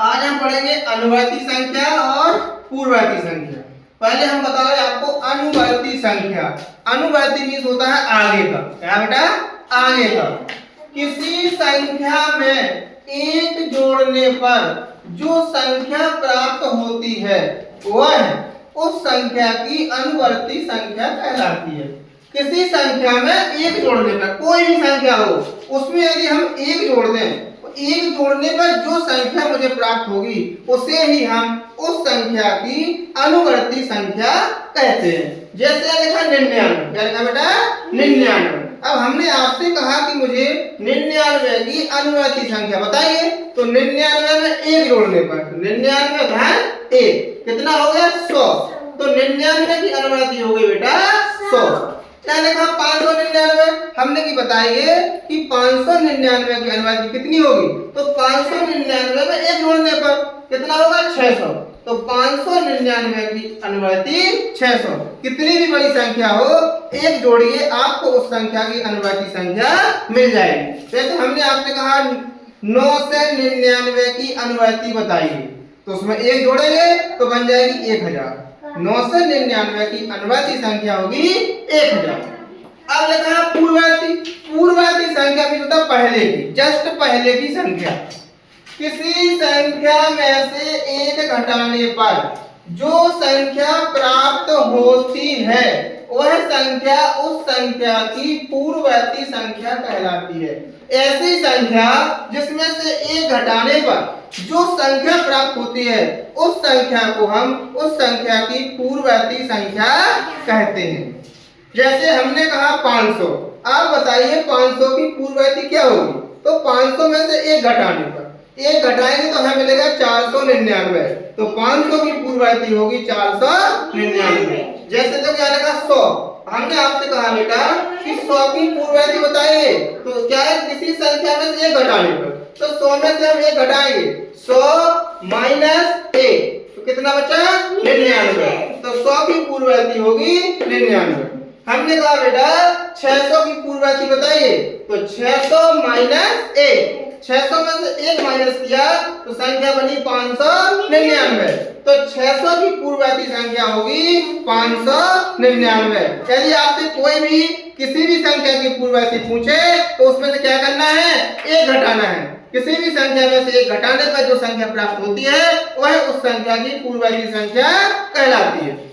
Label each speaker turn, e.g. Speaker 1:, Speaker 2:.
Speaker 1: आज हम पढ़ेंगे अनुवर्ती संख्या और पूर्ववर्ती संख्या। पहले हम बता रहे आपको अनुवर्ती संख्या। अनुवर्ती मीन्स होता है आगे का। क्या बेटा? आगे का। किसी संख्या में एक जोड़ने पर जो संख्या प्राप्त होती है वह उस संख्या की अनुवर्ती संख्या कहलाती है। किसी संख्या में एक जोड़ने पर, कोई भी संख्या हो, उसमें यदि हम एक जोड़ दें, एक जोड़ने पर जो संख्या मुझे प्राप्त होगी उसे ही हम उस संख्या की अनुवर्ती संख्या कहते हैं। जैसे लिखा 99। क्या लिखा बेटा? 99। अब हमने आपसे कहा कि मुझे 99 की अनुवर्ती संख्या बताइए, तो 99 में एक जोड़ने पर 99 घन 1 कितना हो गया? 100। तो 99 की अनुवर्ती हो गई बेटा 100। क्या लिखा? 599। हमने की बताइए कि 599 की अनुवर्ती कितनी होगी, तो 599 में एक जोड़ने पर कितना होगा? 600। तो 599 की अनुवर्ती 600। कितनी भी बड़ी संख्या हो, एक जोड़िए, आपको उस संख्या की अनुवर्ती संख्या मिल जाएगी। जैसे हमने आपसे कहा 9 से 99 की अनुवर्ती बताइए, तो उसमें एक जोड़ेंगे तो बन जाएगी 1000। 9 से 99 की अनुवर्ती संख्या होगी 1000। अब लिखा पूर्ववर्ती। पूर्ववर्ती संख्या भी होता पहले की, जस्ट पहले की संख्या। किसी संख्या में से एक घटाने पर जो संख्या प्राप्त होती है वह संख्या उस संख्या की पूर्ववर्ती संख्या कहलाती है। ऐसी संख्या जिसमें से एक घटाने पर जो संख्या प्राप्त होती है उस संख्या को हम उस संख्या की पूर्ववर्ती संख्या कहते हैं। जैसे हमने कहा 500। आप बताइए 500 की पूर्ववर्ती क्या होगी, तो 500 में से एक घटाने पर, एक घटाएंगे तो हमें मिलेगा 499। तो 500 की पूर्ववर्ती होगी 499। जैसे तो क्या लगा 100। हमने आपसे कहा बेटा कि 100 की पूर्ववर्ती बताइए, तो क्या है? किसी संख्या में से एक घटाने पर, तो 100 में से हम एक घटाएंगे, 100 माइनस 1 तो कितना बचा? 99। तो 100 की पूर्ववर्ती होगी 99। हमने कहा बेटा 600 की पूर्ववर्ती बताइए, तो 600 माइनस 1, 600 में से 1 माइनस किया तो संख्या बनी 599। तो 600 की पूर्ववर्ती संख्या होगी 599। यदि आपसे कोई भी किसी भी संख्या की पूर्ववर्ती पूछे तो उसमें से क्या करना है? एक घटाना है। किसी भी संख्या में से एक घटाने पर जो संख्या प्राप्त होती है वह उस संख्या की पूर्ववर्ती संख्या कहलाती है।